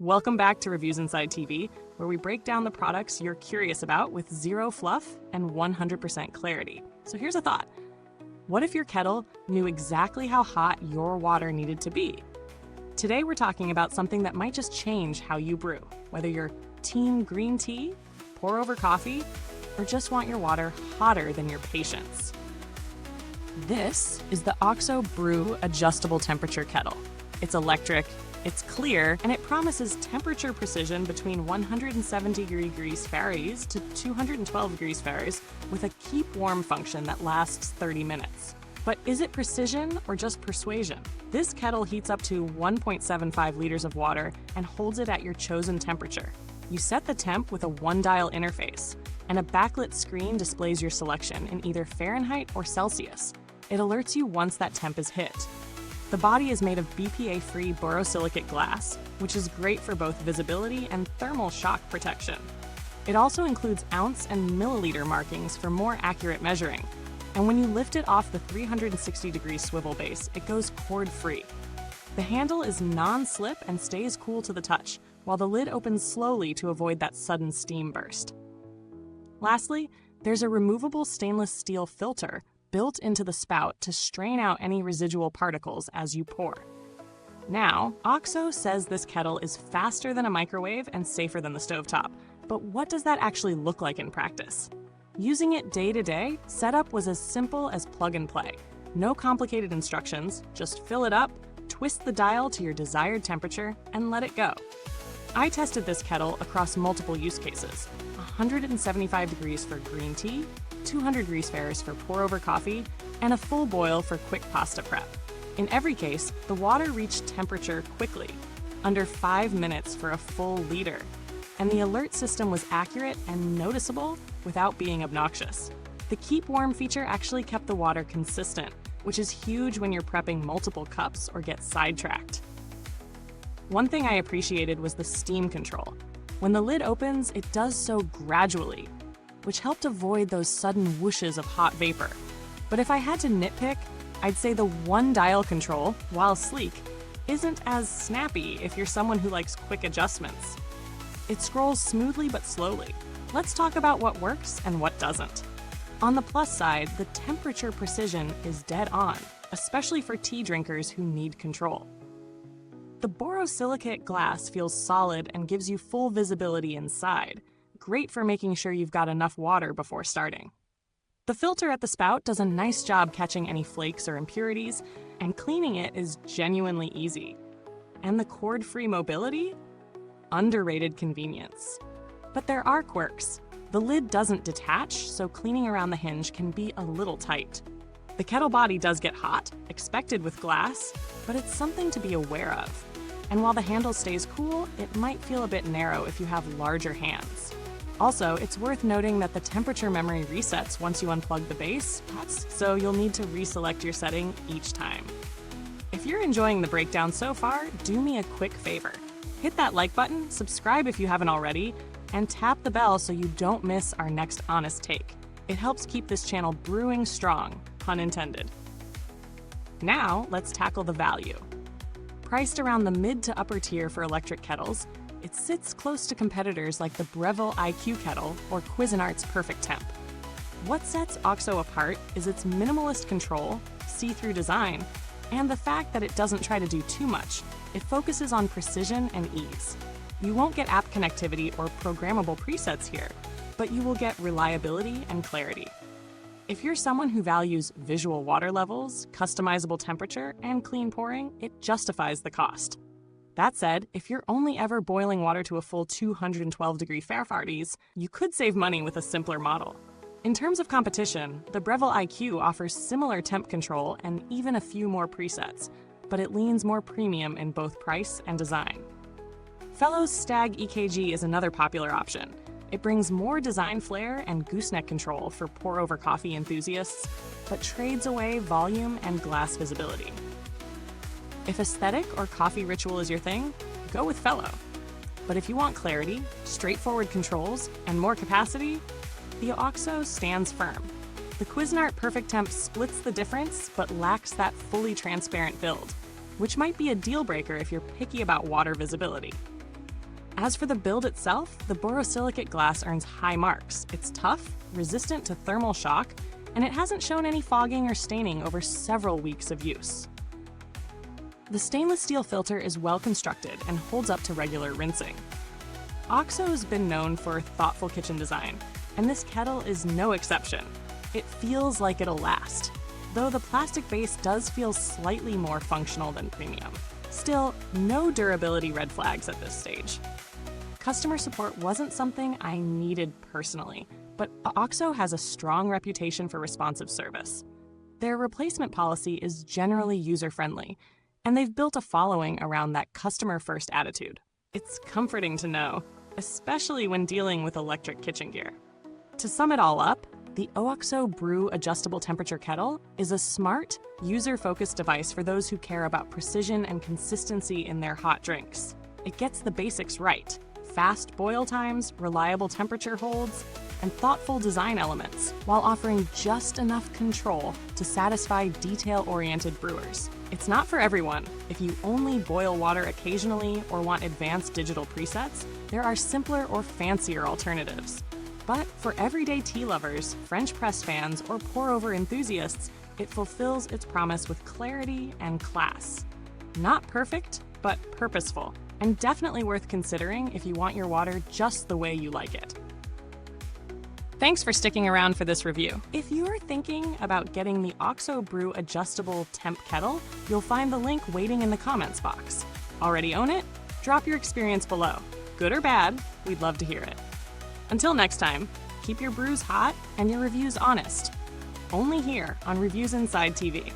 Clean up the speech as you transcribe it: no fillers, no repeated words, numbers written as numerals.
Welcome back to Reviewsinsidetv, where we break down the products you're curious about with zero fluff and 100% clarity. So here's a thought. What if your kettle knew exactly how hot your water needed to be? Today we're talking about something that might just change how you brew, whether you're team green tea, pour over coffee, or just want your water hotter than your patience. This is the OXO Brew adjustable temperature kettle. It's electric, it's clear, and it promises temperature precision between 170 degrees Fahrenheit to 212 degrees Fahrenheit with a keep warm function that lasts 30 minutes. But is it precision or just persuasion? This kettle heats up to 1.75 liters of water and holds it at your chosen temperature. You set the temp with a one-dial interface, and a backlit screen displays your selection in either Fahrenheit or Celsius. It alerts you once that temp is hit. The body is made of BPA-free borosilicate glass, which is great for both visibility and thermal shock protection. It also includes ounce and milliliter markings for more accurate measuring. And when you lift it off the 360-degree swivel base, it goes cord-free. The handle is non-slip and stays cool to the touch, while the lid opens slowly to avoid that sudden steam burst. Lastly, there's a removable stainless steel filter built into the spout to strain out any residual particles as you pour. Now, OXO says this kettle is faster than a microwave and safer than the stovetop, but what does that actually look like in practice? Using it day to day, setup was as simple as plug and play. No complicated instructions, just fill it up, twist the dial to your desired temperature, and let it go. I tested this kettle across multiple use cases: 175 degrees for green tea, 200 degrees Fahrenheit for pour-over coffee, and a full boil for quick pasta prep. In every case, the water reached temperature quickly, under 5 minutes for a full liter, and the alert system was accurate and noticeable without being obnoxious. The keep warm feature actually kept the water consistent, which is huge when you're prepping multiple cups or get sidetracked. One thing I appreciated was the steam control. When the lid opens, it does so gradually, which helped avoid those sudden whooshes of hot vapor. But if I had to nitpick, I'd say the one-dial control, while sleek, isn't as snappy if you're someone who likes quick adjustments. It scrolls smoothly but slowly. Let's talk about what works and what doesn't. On the plus side, the temperature precision is dead on, especially for tea drinkers who need control. The borosilicate glass feels solid and gives you full visibility inside, great for making sure you've got enough water before starting. The filter at the spout does a nice job catching any flakes or impurities, and cleaning it is genuinely easy. And the cord-free mobility? Underrated convenience. But there are quirks. The lid doesn't detach, so cleaning around the hinge can be a little tight. The kettle body does get hot, expected with glass, but it's something to be aware of. And while the handle stays cool, it might feel a bit narrow if you have larger hands. Also, it's worth noting that the temperature memory resets once you unplug the base, so you'll need to reselect your setting each time. If you're enjoying the breakdown so far, do me a quick favor. Hit that like button, subscribe if you haven't already, and tap the bell so you don't miss our next honest take. It helps keep this channel brewing strong, pun intended. Now, let's tackle the value. Priced around the mid to upper tier for electric kettles, it sits close to competitors like the Breville IQ kettle or Cuisinart's PerfecTemp. What sets OXO apart is its minimalist control, see-through design, and the fact that it doesn't try to do too much. It focuses on precision and ease. You won't get app connectivity or programmable presets here, but you will get reliability and clarity. If you're someone who values visual water levels, customizable temperature, and clean pouring, it justifies the cost. That said, if you're only ever boiling water to a full 212 degree Fahrenheit, you could save money with a simpler model. In terms of competition, the Breville IQ offers similar temp control and even a few more presets, but it leans more premium in both price and design. Fellow Stagg EKG is another popular option. It brings more design flair and gooseneck control for pour-over coffee enthusiasts, but trades away volume and glass visibility. If aesthetic or coffee ritual is your thing, go with Fellow. But if you want clarity, straightforward controls, and more capacity, the OXO stands firm. The Cuisinart PerfecTemp splits the difference, but lacks that fully transparent build, which might be a deal breaker if you're picky about water visibility. As for the build itself, the borosilicate glass earns high marks. It's tough, resistant to thermal shock, and it hasn't shown any fogging or staining over several weeks of use. The stainless steel filter is well constructed and holds up to regular rinsing. OXO's been known for thoughtful kitchen design, and this kettle is no exception. It feels like it'll last, though the plastic base does feel slightly more functional than premium. Still, no durability red flags at this stage. Customer support wasn't something I needed personally, but OXO has a strong reputation for responsive service. Their replacement policy is generally user-friendly, and they've built a following around that customer-first attitude. It's comforting to know, especially when dealing with electric kitchen gear. To sum it all up, the OXO Brew adjustable temperature kettle is a smart, user-focused device for those who care about precision and consistency in their hot drinks. It gets the basics right: fast boil times, reliable temperature holds, and thoughtful design elements, while offering just enough control to satisfy detail-oriented brewers. It's not for everyone. If you only boil water occasionally or want advanced digital presets, there are simpler or fancier alternatives. But for everyday tea lovers, French press fans, or pour-over enthusiasts, it fulfills its promise with clarity and class. Not perfect, but purposeful, and definitely worth considering if you want your water just the way you like it. Thanks for sticking around for this review. If you're thinking about getting the OXO Brew adjustable temp kettle, you'll find the link waiting in the comments box. Already own it? Drop your experience below. Good or bad, we'd love to hear it. Until next time, keep your brews hot and your reviews honest. Only here on Reviewsinside TV.